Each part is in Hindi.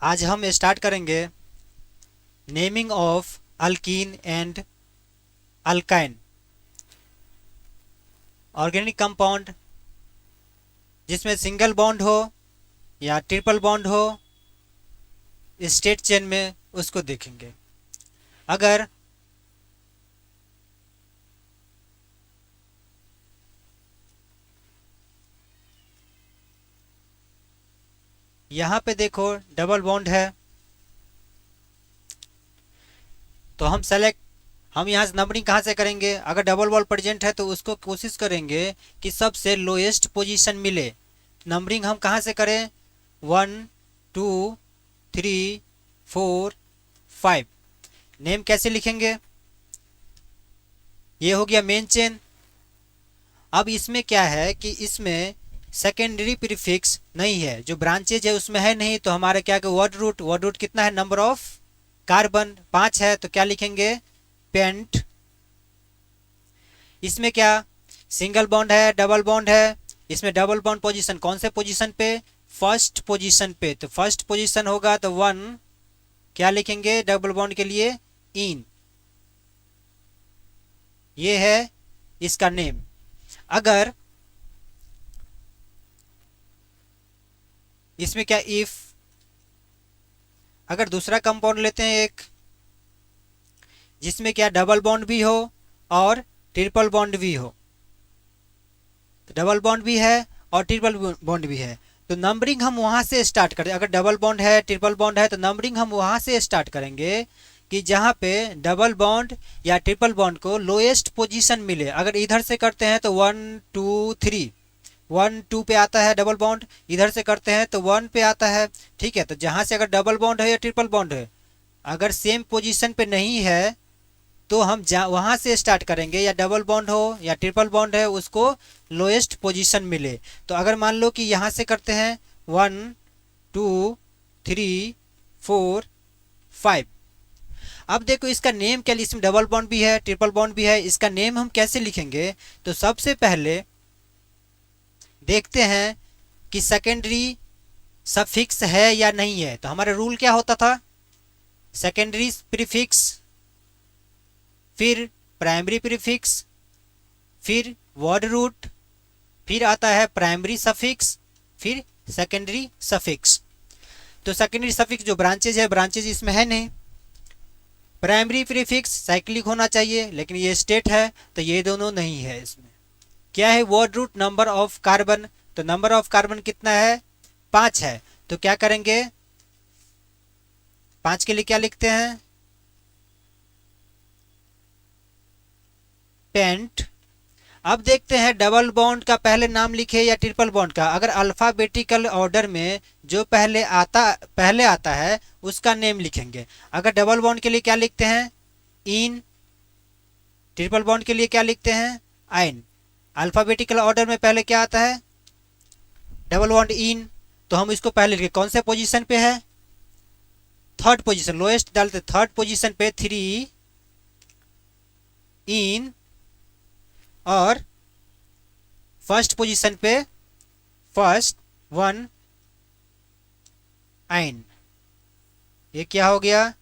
आज हम स्टार्ट करेंगे naming of alkyne and alkyne organic compound जिसमें सिंगल बॉन्ड हो या ट्रिपल बॉन्ड हो स्टेट चेन में, उसको देखेंगे। अगर यहाँ पे देखो डबल बॉन्ड है तो हम यहाँ से नंबरिंग कहाँ से करेंगे? अगर डबल बॉन्ड प्रेजेंट है तो उसको कोशिश करेंगे कि सबसे लोएस्ट पोजीशन मिले। नंबरिंग हम कहाँ से करें? 1 2 3 4 5। नेम कैसे लिखेंगे? ये हो गया मेन चेन। अब इसमें क्या है कि इसमें सेकेंडरी प्रीफिक्स नहीं है, जो ब्रांचेज है उसमें है नहीं, तो हमारा क्या वर्ड रूट कितना है? नंबर ऑफ कार्बन 5 है, तो क्या लिखेंगे? पेंट। इसमें क्या सिंगल बॉन्ड है, डबल बॉन्ड है? इसमें डबल बॉन्ड पोजीशन कौन से पोजीशन पे? फर्स्ट पोजीशन पे। तो फर्स्ट पोजीशन होगा तो 1 क्या लिखेंगे डबल बॉन्ड के लिए? इन। ये है इसका नेम। अगर इसमें क्या इफ अगर दूसरा कंपाउंड लेते हैं एक जिसमें क्या डबल बॉन्ड भी हो और ट्रिपल बॉन्ड भी हो, तो डबल बॉन्ड भी है और ट्रिपल बॉन्ड भी है, तो नंबरिंग हम वहां से स्टार्ट करें। अगर डबल बॉन्ड है ट्रिपल बॉन्ड है तो नंबरिंग हम वहां से स्टार्ट करेंगे कि जहां पे डबल बॉन्ड या ट्रिपल बॉन्ड को लोएस्ट पोजीशन मिले। अगर इधर से करते हैं तो 1 2 3, 1 2 पे आता है डबल बॉन्ड, इधर से करते हैं तो 1 पे आता है। ठीक है, तो जहां से अगर डबल बॉन्ड है या ट्रिपल बॉन्ड है, अगर सेम पोजीशन पे नहीं है तो हम वहां से स्टार्ट करेंगे, या डबल बॉन्ड हो या ट्रिपल बॉन्ड है उसको लोएस्ट पोजीशन मिले। तो अगर मान लो कि यहाँ से करते हैं 1 2 3 4 5। अब देखो इसका नेम क्या, इसमें डबल बॉन्ड भी है ट्रिपल बॉन्ड भी है, इसका नेम हम कैसे लिखेंगे? तो सबसे पहले देखते हैं कि सेकेंडरी सफिक्स है या नहीं है। तो हमारा रूल क्या होता था? सेकेंडरी प्रीफिक्स, फिर प्राइमरी प्रीफिक्स, फिर वर्ड रूट, फिर आता है प्राइमरी सफिक्स, फिर सेकेंडरी सफिक्स। तो सेकेंडरी सफिक्स जो ब्रांचेज है, ब्रांचेज इसमें है नहीं। प्राइमरी प्रीफिक्स साइक्लिक होना चाहिए, लेकिन ये स्टेट है तो ये दोनों नहीं है। इसमें क्या है? Word root number of carbon. तो नंबर ऑफ कार्बन कितना है? 5 है। तो क्या करेंगे? 5 के लिए क्या लिखते हैं? पेंट। अब देखते हैं डबल बॉन्ड का पहले नाम लिखे या ट्रिपल बॉन्ड का। अगर अल्फाबेटिकल ऑर्डर में जो पहले आता है उसका नेम लिखेंगे। अगर डबल बॉन्ड के लिए क्या लिखते हैं? इन। ट्रिपल बॉन्ड के लिए क्या लिखते हैं? आइन। अल्फाबेटिकल ऑर्डर में पहले क्या आता है? Double bond in. तो हम इसको पहले लिखे, कौन से पोजीशन पे है? थर्ड पोजीशन, लोएस्ट डालते थर्ड पोजीशन पे 3 इन, और फर्स्ट पोजीशन पे फर्स्ट 1 आइन। ये क्या हो गया?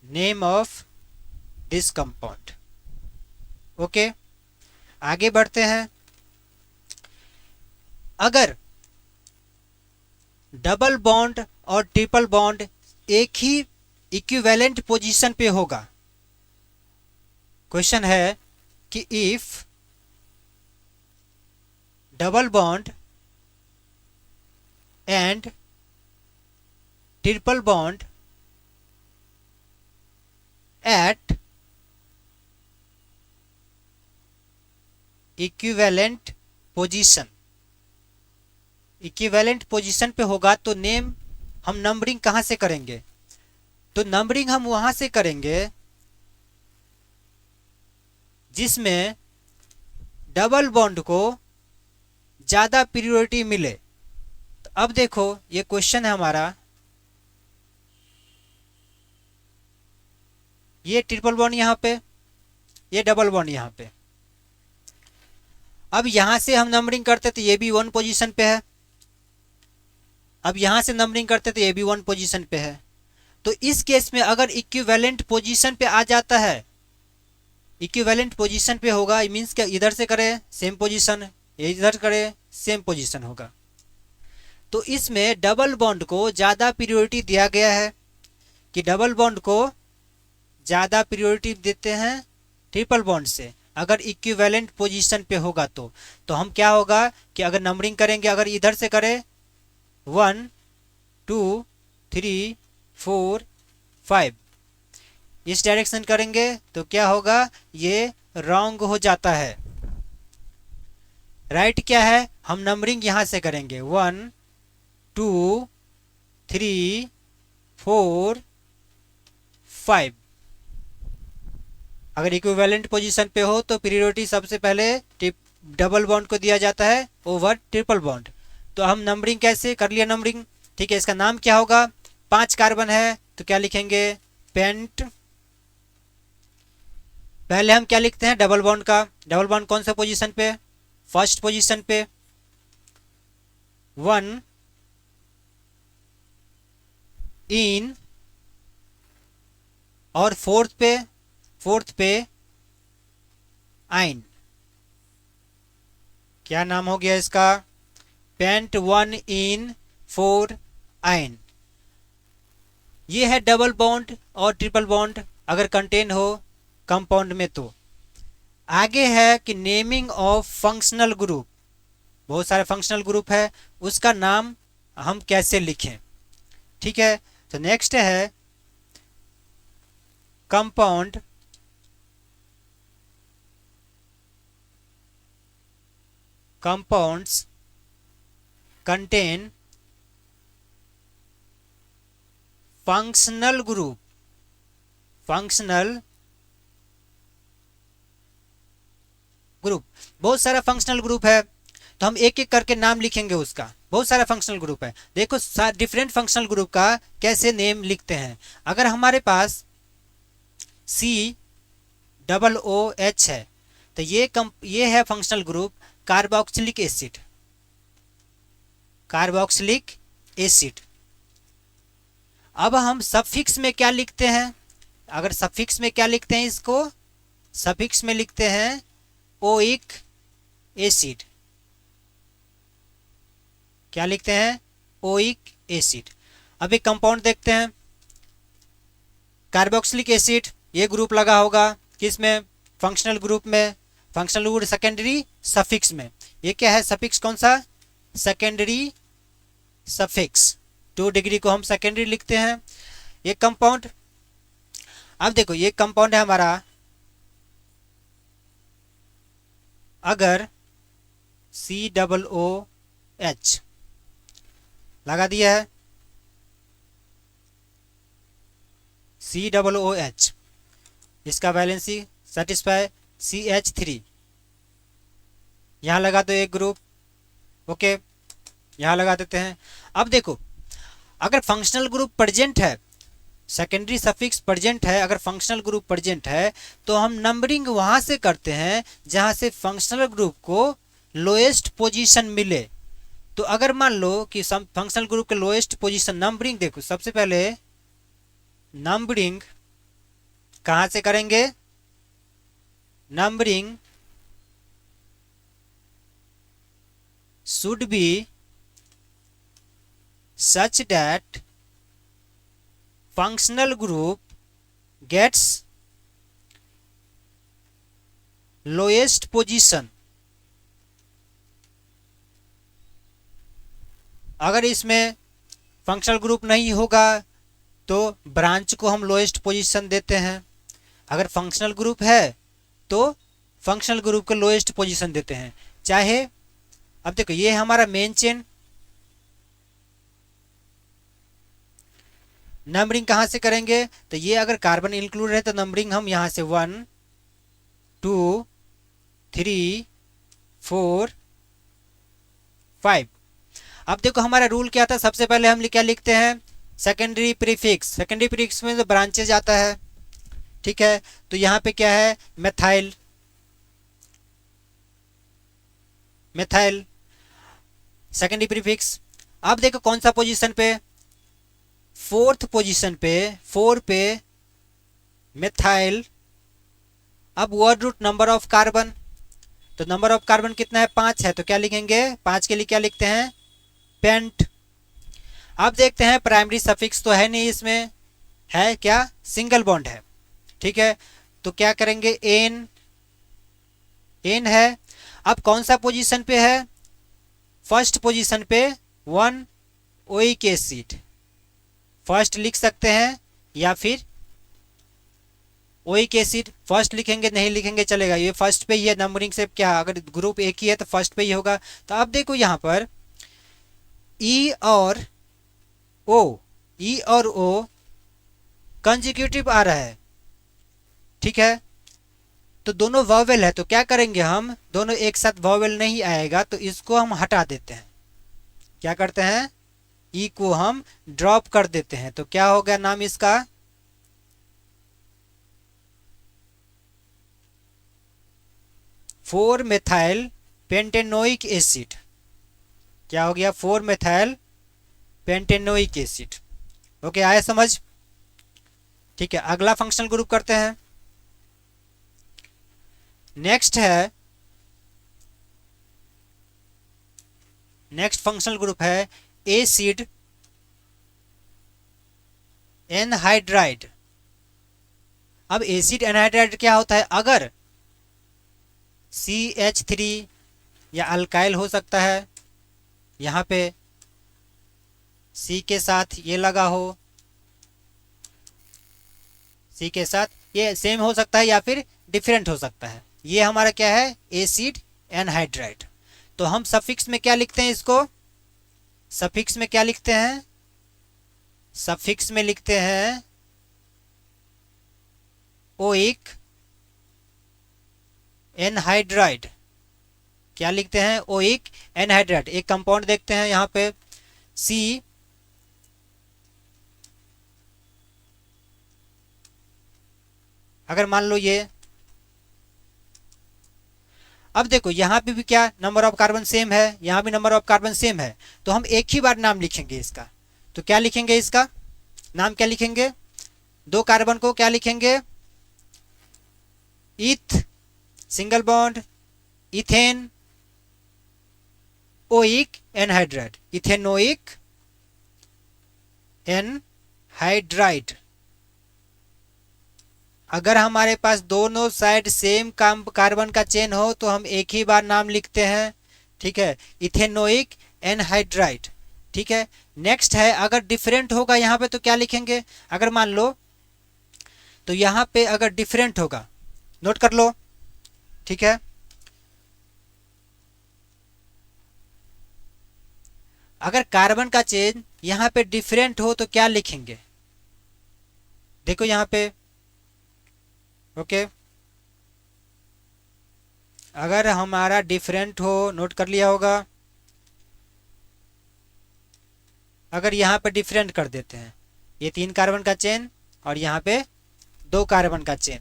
Name of this compound. Okay, आगे बढ़ते हैं। अगर डबल बॉन्ड और ट्रिपल बॉन्ड एक ही इक्विवेलेंट पोजीशन पे होगा, क्वेश्चन है कि if double bond and triple bond at equivalent position, equivalent position पे होगा तो नेम हम नंबरिंग कहां से करेंगे? तो नंबरिंग हम वहां से करेंगे जिसमें डबल बॉन्ड को ज्यादा प्रायोरिटी मिले। तो अब देखो ये क्वेश्चन है हमारा, ये ट्रिपल बॉन्ड यहाँ पे, ये डबल बॉन्ड यहाँ पे। अब यहां से हम नंबरिंग करते तो ये भी 1 पोजीशन पे है। अब यहाँ से नंबरिंग करते तो ये भी 1 पोजीशन पे है। तो इस केस में अगर इक्विवेलेंट पोजीशन पे आ जाता है, इक्विवेलेंट पोजीशन पे होगा, मीन्स क्या, इधर से करे सेम पोजीशन, इधर करे सेम पोजीशन होगा। तो इसमें डबल बॉन्ड को ज़्यादा प्रायोरिटी दिया गया है, कि डबल बॉन्ड को ज़्यादा प्रायोरिटी देते हैं ट्रिपल बॉन्ड से, अगर इक्विवेलेंट पोजीशन पे होगा तो हम क्या होगा कि अगर नंबरिंग करेंगे, अगर इधर से करें 1 2 3 4 5, इस डायरेक्शन करेंगे तो क्या होगा, ये रॉन्ग हो जाता है। राइट क्या है, हम नंबरिंग यहाँ से करेंगे 1 2 3 4 5। अगर इक्विवेलेंट पोजीशन पे हो तो प्रायोरिटी सबसे पहले डबल बॉन्ड को दिया जाता है ओवर ट्रिपल बॉन्ड। तो हम नंबरिंग कैसे कर लिया नंबरिंग, ठीक है। इसका नाम क्या होगा, 5 कार्बन है तो क्या लिखेंगे, पेंट। पहले हम क्या लिखते हैं डबल बॉन्ड का, डबल बॉन्ड कौन सा पोजीशन पे, फर्स्ट पोजीशन पे, 1 इन, और फोर्थ पे आइन। क्या नाम हो गया इसका, पेंट 1 इन 4 आइन। ये है डबल बॉन्ड और ट्रिपल बॉन्ड अगर कंटेन हो कंपाउंड में। तो आगे है कि नेमिंग ऑफ फंक्शनल ग्रुप, बहुत सारे फंक्शनल ग्रुप है, उसका नाम हम कैसे लिखें, ठीक है। तो नेक्स्ट है compound compounds contain functional group, बहुत सारा फंक्शनल ग्रुप है तो हम एक एक करके नाम लिखेंगे उसका। बहुत सारा फंक्शनल ग्रुप है, देखो डिफरेंट फंक्शनल ग्रुप का कैसे नेम लिखते हैं। अगर हमारे पास COOH है तो ये है functional group carboxylic acid, carboxylic acid. अब हम सफिक्स में क्या लिखते हैं, अगर सफिक्स में क्या लिखते हैं, इसको सफिक्स में लिखते हैं ओइक एसिड। क्या लिखते हैं, ओइक एसिड। अब एक कंपाउंड देखते हैं, कार्बोक्सिलिक एसिड, ये ग्रुप लगा होगा किसमें, फंक्शनल ग्रुप में, फंक्शनल ग्रुप सेकेंडरी सफिक्स में। ये क्या है, सफिक्स कौन सा, सेकेंडरी सफिक्स, 2 डिग्री को हम सेकेंडरी लिखते हैं। ये कंपाउंड, अब देखो ये कंपाउंड है हमारा, अगर COOH लगा दिया है, COOH, इसका वैलेंसी सेटिस्फाई CH3, यहाँ लगा दो एक ग्रुप, ओके, यहाँ लगा देते हैं। अब देखो अगर फंक्शनल ग्रुप प्रेजेंट है, सेकेंडरी सफिक्स प्रेजेंट है, अगर फंक्शनल ग्रुप प्रेजेंट है तो हम नंबरिंग वहां से करते हैं जहां से फंक्शनल ग्रुप को लोएस्ट पोजीशन मिले। तो अगर मान लो कि फंक्शनल ग्रुप के लोएस्ट पोजीशन, नंबरिंग देखो सबसे पहले नंबरिंग कहां से करेंगे, numbering should be such that functional group gets lowest position। अगर इसमें फंक्शनल ग्रुप नहीं होगा तो ब्रांच को हम लोएस्ट पोजीशन देते हैं, अगर फंक्शनल ग्रुप है तो फंक्शनल ग्रुप को लोएस्ट पोजीशन देते हैं चाहे। अब देखो ये हमारा मेन चेन, नंबरिंग कहां से करेंगे, तो ये अगर कार्बन इंक्लूड है तो नंबरिंग हम यहां से 1 2 3 4 5। अब देखो हमारा रूल क्या था, सबसे पहले हम क्या लिखते हैं, सेकेंडरी प्रीफिक्स, सेकेंडरी प्रीफिक्स में तो ब्रांचेज आता है, ठीक है। तो यहाँ पे क्या है, मेथाइल, मेथाइल सेकेंडरी प्रीफिक्स। अब देखो कौन सा पोजीशन पे, फोर्थ पोजीशन पे, 4 पे मिथाइल। अब word root number of carbon, तो नंबर ऑफ कार्बन कितना है, 5 है, तो क्या लिखेंगे, 5 के लिए क्या लिखते हैं, पेंट। अब देखते हैं प्राइमरी सफिक्स तो है नहीं इसमें, है क्या, सिंगल बॉन्ड है, ठीक है, तो क्या करेंगे, एन, एन है। अब कौन सा पोजीशन पे है, फर्स्ट पोजीशन पे 1 ओइक एसिड, फर्स्ट लिख सकते हैं या फिर ओइक एसिड, फर्स्ट लिखेंगे नहीं लिखेंगे चलेगा, ये फर्स्ट पे ही है, नंबरिंग से क्या, अगर ग्रुप एक ही है तो फर्स्ट पे ही होगा। तो अब देखो यहाँ पर ई और ओ, ई और ओ कंजिक्यूटिव आ रहा है, ठीक है, तो दोनों वॉवेल है, तो क्या करेंगे हम, दोनों एक साथ वॉवेल नहीं आएगा तो इसको हम हटा देते हैं, क्या करते हैं, ई को हम ड्रॉप कर देते हैं, तो क्या हो गया नाम इसका, 4 मेथाइल पेंटेनोइक एसिड, क्या हो गया, 4 मेथाइल पेंटेनोइक एसिड। ओके, आया समझ, ठीक है, अगला फंक्शनल ग्रुप करते हैं। नेक्स्ट है, नेक्स्ट फंक्शनल ग्रुप है एसिड एनहाइड्राइड। अब एसिड एनहाइड्राइड क्या होता है, अगर CH3 या अल्काइल हो सकता है, यहाँ पे C के साथ ये लगा हो, C के साथ ये सेम हो सकता है या फिर डिफरेंट हो सकता है, ये हमारा क्या है, एसिड एनहाइड्राइड। तो हम सफिक्स में क्या लिखते हैं इसको, सफिक्स में क्या लिखते हैं, सफिक्स में लिखते हैं ओइक एनहाइड्राइड, क्या लिखते हैं, ओइक एनहाइड्राइड। एक कंपाउंड देखते हैं यहाँ पे C, अगर मान लो ये, अब देखो यहाँ पे भी क्या नंबर ऑफ कार्बन सेम है, यहाँ भी नंबर ऑफ कार्बन सेम है, तो हम एक ही बार नाम लिखेंगे इसका, तो क्या लिखेंगे इसका नाम, क्या लिखेंगे, 2 कार्बन को क्या लिखेंगे, इथ, single bond, ethane oic anhydride, ethanoic anhydride. अगर हमारे पास दोनों साइड सेम कार्बन का चेन हो तो हम एक ही बार नाम लिखते हैं, ठीक है, इथेनोइक एनहाइड्राइड, ठीक है। नेक्स्ट है, अगर डिफरेंट होगा यहाँ पे तो क्या लिखेंगे, अगर मान लो, तो यहाँ पे अगर डिफरेंट होगा, नोट कर लो, ठीक है, अगर कार्बन का चेन यहाँ पे डिफरेंट हो तो क्या लिखेंगे, देखो यहाँ पे, ओके, अगर हमारा डिफरेंट हो, नोट कर लिया होगा, अगर यहाँ पे डिफरेंट कर देते हैं, ये 3 कार्बन का चेन और यहाँ पे 2 कार्बन का चेन,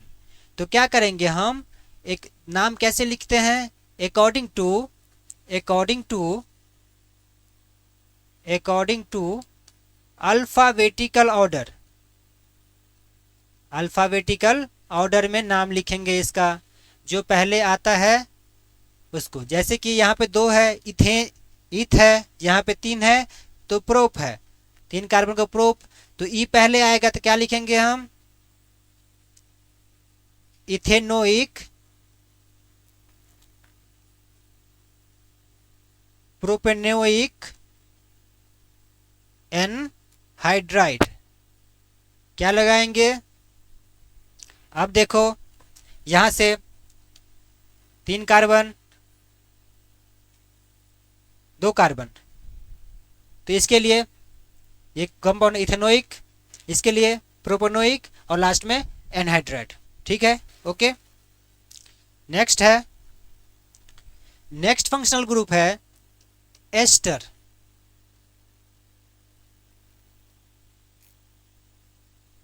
तो क्या करेंगे हम, एक नाम कैसे लिखते हैं, according to alphabetical order, alphabetical order में नाम लिखेंगे इसका, जो पहले आता है उसको, जैसे कि यहाँ पे 2 है, इथ है, यहाँ पे 3 है तो प्रोप है, 3 कार्बन का प्रोप, तो ई पहले आएगा तो क्या लिखेंगे हम, इथेनोइक प्रोपेनोइक एनहाइड्राइड, क्या लगाएंगे, अब देखो यहां से 3 कार्बन 2 कार्बन, तो इसके लिए ये कंपाउंड इथेनोइक, इसके लिए प्रोपेनोइक और लास्ट में एनहाइड्राइड, ठीक है, ओके। नेक्स्ट है, नेक्स्ट फंक्शनल ग्रुप है एस्टर,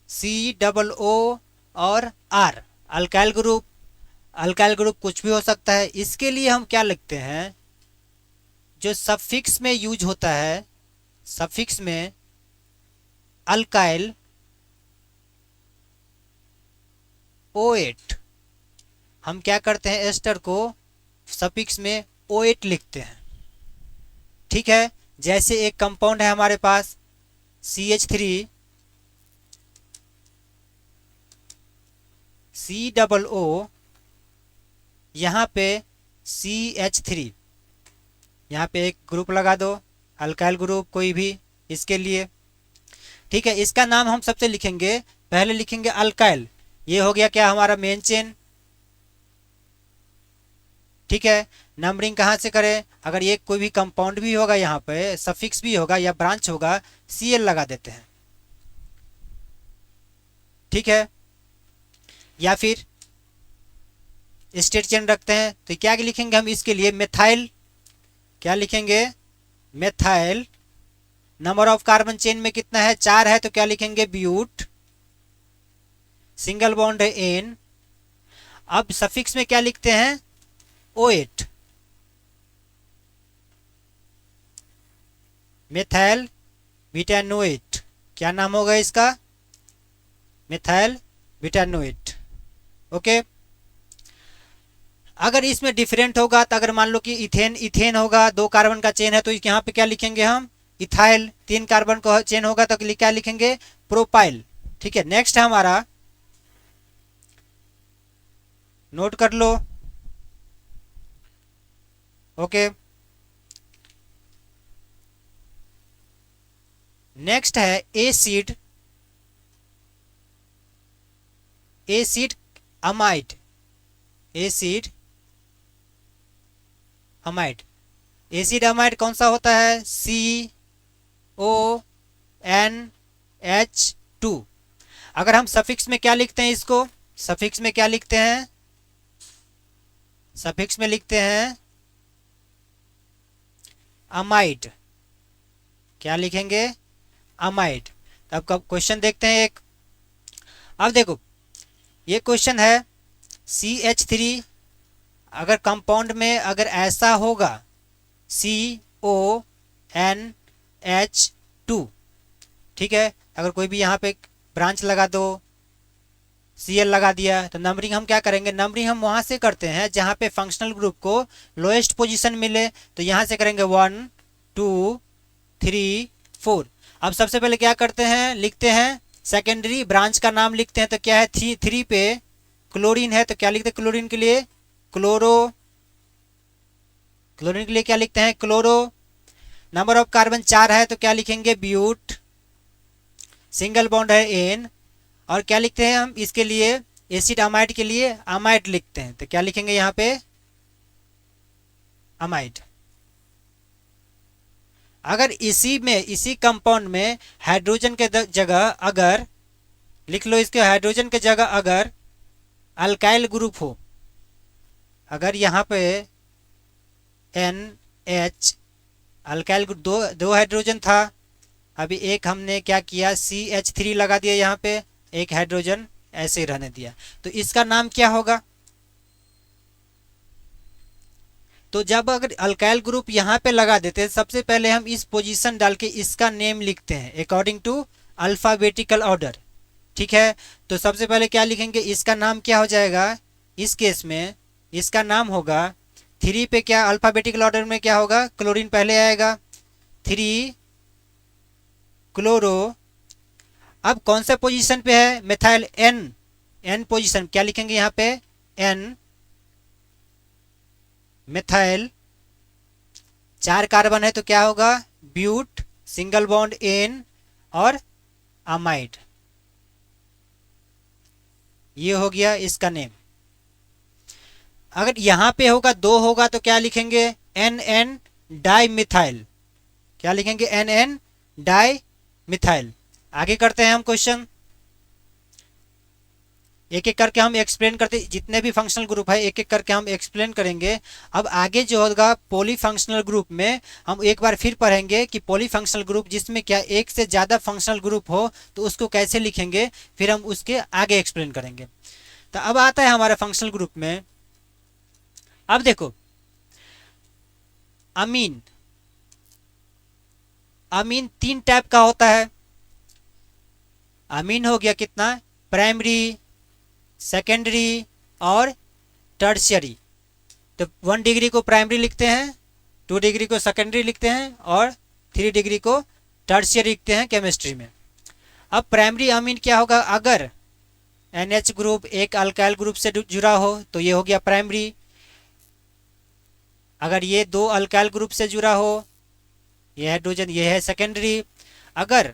COO और R, alkyl group, alkyl group कुछ भी हो सकता है, इसके लिए हम क्या लिखते हैं, जो सफिक्स में यूज होता है सफिक्स में अल्काइल O8, हम क्या करते हैं एस्टर को सफिक्स में O8 लिखते हैं। ठीक है, जैसे एक कंपाउंड है हमारे पास CH3 COO, यहाँ पे CH3, यहाँ पे एक ग्रुप लगा दो, अल्काइल ग्रुप कोई भी इसके लिए। ठीक है, इसका नाम हम सबसे लिखेंगे, पहले लिखेंगे अल्काइल, ये हो गया क्या हमारा मेन चेन। ठीक है, नंबरिंग कहाँ से करें, अगर ये कोई भी कंपाउंड भी होगा यहाँ पे सफिक्स भी होगा या ब्रांच होगा, Cl लगा देते हैं। ठीक है, या फिर स्टेट चेन रखते हैं तो क्या लिखेंगे हम इसके लिए, मेथाइल, क्या लिखेंगे methyl. Number of carbon chain में कितना है, 4 है, तो क्या लिखेंगे ब्यूट, सिंगल बॉन्ड है एन। अब सफिक्स में क्या लिखते हैं O8, मेथाइल ब्यूटानोएट, क्या नाम होगा इसका, मेथाइल ब्यूटानोएट। ओके, अगर इसमें डिफरेंट होगा तो अगर मान लो कि इथेन इथेन होगा, 2 कार्बन का चेन है, तो यहाँ पे क्या लिखेंगे हम इथाइल, 3 कार्बन का चेन होगा तो क्या लिखेंगे प्रोपाइल। ठीक है, नेक्स्ट है हमारा, नोट कर लो। ओके, नेक्स्ट है acid, acid amide, acid amide. Acid amide कौन सा होता है, CONH2। अगर हम सफिक्स में क्या लिखते हैं इसको, सफिक्स में क्या लिखते हैं, सफिक्स में लिखते हैं अमाइड, क्या लिखेंगे अमाइड। अब कब क्वेश्चन देखते हैं एक, अब देखो ये क्वेश्चन है CH3, अगर कंपाउंड में अगर ऐसा होगा CONH2, ठीक है, अगर कोई भी यहाँ पे ब्रांच लगा दो, Cl लगा दिया, तो नंबरिंग हम क्या करेंगे, नंबरिंग हम वहां से करते हैं जहाँ पे फंक्शनल ग्रुप को लोएस्ट पोजीशन मिले, तो यहाँ से करेंगे 1 2 3 4। अब सबसे पहले क्या करते हैं, लिखते हैं सेकेंडरी ब्रांच का नाम लिखते हैं, तो क्या है 3 पे क्लोरीन है, तो क्या लिखते हैं क्लोरीन के लिए क्लोरो, क्लोरीन के लिए क्या लिखते हैं क्लोरो। नंबर ऑफ कार्बन 4 है, तो क्या लिखेंगे ब्यूट, सिंगल बॉन्ड है एन, और क्या लिखते हैं हम इसके लिए एसिड अमाइड के लिए अमाइड लिखते हैं, तो क्या लिखेंगे यहाँ पे अमाइड। अगर इसी में इसी कंपाउंड में हाइड्रोजन के जगह अगर लिख लो, इसके हाइड्रोजन के जगह अगर अल्काइल ग्रुप हो, अगर यहाँ पे NH अल्काइल ग्रुप दो हाइड्रोजन था, अभी एक हमने क्या किया CH3 लगा दिया, यहाँ पे एक हाइड्रोजन ऐसे ही रहने दिया, तो इसका नाम क्या होगा। तो जब अगर अल्काइल ग्रुप यहाँ पे लगा देते हैं, सबसे पहले हम इस पोजीशन डाल के इसका नेम लिखते हैं अकॉर्डिंग टू अल्फाबेटिकल ऑर्डर। ठीक है, तो सबसे पहले क्या लिखेंगे, इसका नाम क्या हो जाएगा, इस केस में इसका नाम होगा 3 पे क्या अल्फाबेटिकल ऑर्डर में क्या होगा, क्लोरीन पहले आएगा, 3 क्लोरो। अब कौन सा पोजीशन पे है मेथाइल, N पोजीशन, क्या लिखेंगे यहाँ पे N मेथाइल, 4 कार्बन है तो क्या होगा ब्यूट, सिंगल बॉन्ड एन और अमाइड, ये हो गया इसका नेम। अगर यहाँ पे होगा 2 होगा तो क्या लिखेंगे NN डाई मिथाइल, क्या लिखेंगे NN डाई मिथाइल। आगे करते हैं हम क्वेश्चन, एक एक करके हम एक्सप्लेन करते, जितने भी फंक्शनल ग्रुप है एक एक करके हम एक्सप्लेन करेंगे। अब आगे जो होगा पॉली फंक्शनल ग्रुप में हम एक बार फिर पढ़ेंगे कि पॉली फंक्शनल ग्रुप जिसमें क्या एक से ज़्यादा फंक्शनल ग्रुप हो तो उसको कैसे लिखेंगे, फिर हम उसके आगे एक्सप्लेन करेंगे। तो अब आता है हमारे फंक्शनल ग्रुप में, अब देखो अमीन, अमीन 3 टाइप का होता है। अमीन हो गया कितना, प्राइमरी, सेकेंडरी और टर्शियरी। तो 1 डिग्री को प्राइमरी लिखते हैं, 2 डिग्री को सेकेंडरी लिखते हैं और 3 डिग्री को टर्शियरी लिखते हैं केमिस्ट्री में। अब प्राइमरी अमीन क्या होगा, अगर NH ग्रुप एक अल्काइल ग्रुप से जुड़ा हो तो ये हो गया प्राइमरी। अगर ये 2 अल्काइल ग्रुप से जुड़ा हो, ये हाइड्रोजन, ये है सेकेंडरी। अगर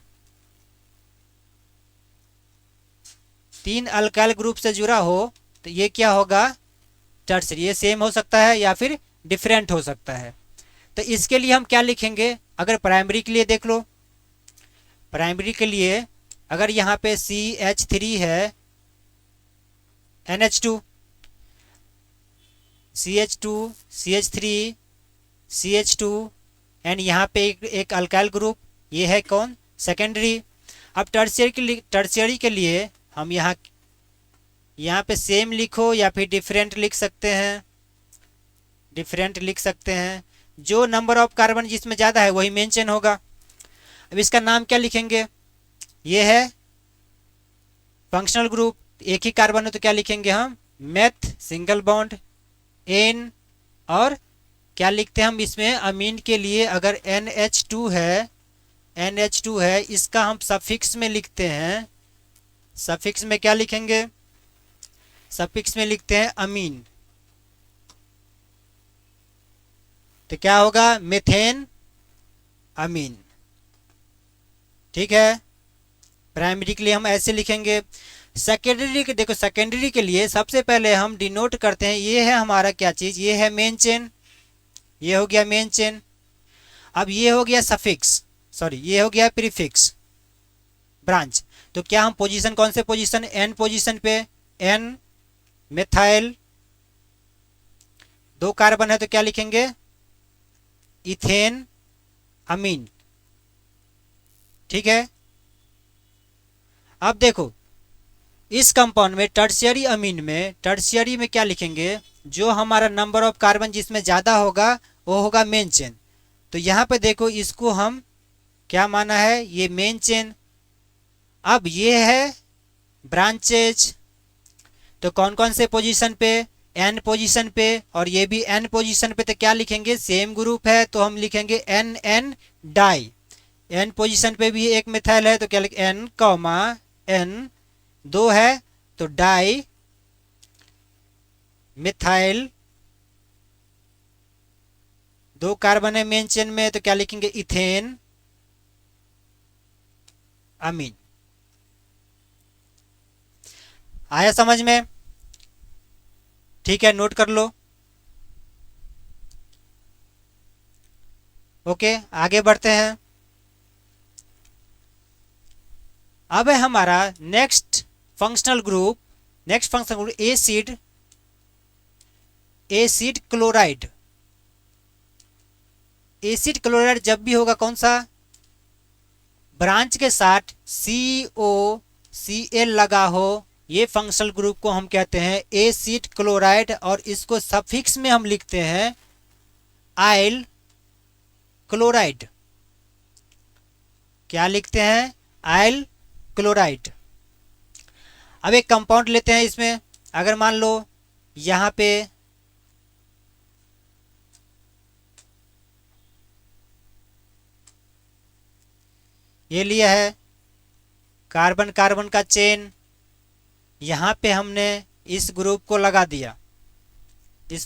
3 अल्काइल ग्रुप से जुड़ा हो तो ये क्या होगा, टर्शियरी। ये सेम हो सकता है या फिर डिफरेंट हो सकता है। तो इसके लिए हम क्या लिखेंगे, अगर प्राइमरी के लिए देख लो, प्राइमरी के लिए अगर यहाँ पे CH3 है, NH2, CH2, CH3, CH2 and यहाँ पे एक अल्काइल ग्रुप, ये है कौन, सेकेंडरी। अब टर्शियरी के लिए हम यहाँ पे सेम लिखो या फिर डिफरेंट लिख सकते हैं, डिफरेंट लिख सकते हैं। जो नंबर ऑफ कार्बन जिसमें ज़्यादा है वही मेंशन होगा। अब इसका नाम क्या लिखेंगे, ये है फंक्शनल ग्रुप, एक ही कार्बन है तो क्या लिखेंगे हम, मेथ सिंगल बॉन्ड एन। और क्या लिखते हैं हम इसमें, अमीन के लिए अगर NH2 है, NH2 है, इसका हम सफिक्स में लिखते हैं। सफिक्स में क्या लिखेंगे, सफिक्स में लिखते हैं अमीन। तो क्या होगा, मेथेन अमीन। ठीक है, प्राइमरी के लिए हम ऐसे लिखेंगे। सेकेंडरी के देखो, सेकेंडरी के लिए सबसे पहले हम डिनोट करते हैं, ये है हमारा क्या चीज़, ये है मेन चेन, ये हो गया मेन चेन। अब ये हो गया सफिक्स, सॉरी ये हो गया प्रीफिक्स ब्रांच। तो क्या हम पोजीशन, कौन से पोजीशन, एन पोजीशन पे, एन मेथाइल, 2 कार्बन है तो क्या लिखेंगे, इथेन अमीन। ठीक है, अब देखो इस कंपाउंड में टर्शियरी अमीन में, टर्शियरी में क्या लिखेंगे, जो हमारा नंबर ऑफ कार्बन जिसमें ज़्यादा होगा वो होगा मेन चेन। तो यहाँ पे देखो इसको हम क्या माना है, ये मेन चेन। अब ये है ब्रांचेज, तो कौन कौन से पोजीशन पे, एन पोजीशन पे, और ये भी एन पोजीशन पे। तो क्या लिखेंगे, सेम ग्रुप है तो हम लिखेंगे N N di. N position पे भी एक मिथाइल है तो क्या लिख, एन कॉमा एन, 2 है तो डाई मिथाइल, 2 कार्बन है मेन चेन में तो क्या लिखेंगे, इथेन अमीन। आया समझ में, ठीक है, नोट कर लो। ओके, आगे बढ़ते हैं। अब है हमारा next functional group, acid, acid chloride. Acid chloride जब भी होगा कौन सा, ब्रांच के साथ COCl लगा हो, ये फंक्शनल ग्रुप को हम कहते हैं एसिड क्लोराइड। और इसको सफिक्स में हम लिखते हैं आइल क्लोराइड। क्या लिखते हैं, आइल क्लोराइड। अब एक कंपाउंड लेते हैं इसमें, अगर मान लो यहाँ पे ये लिया है कार्बन कार्बन का चेन, यहाँ पे हमने इस ग्रुप को लगा दिया, इस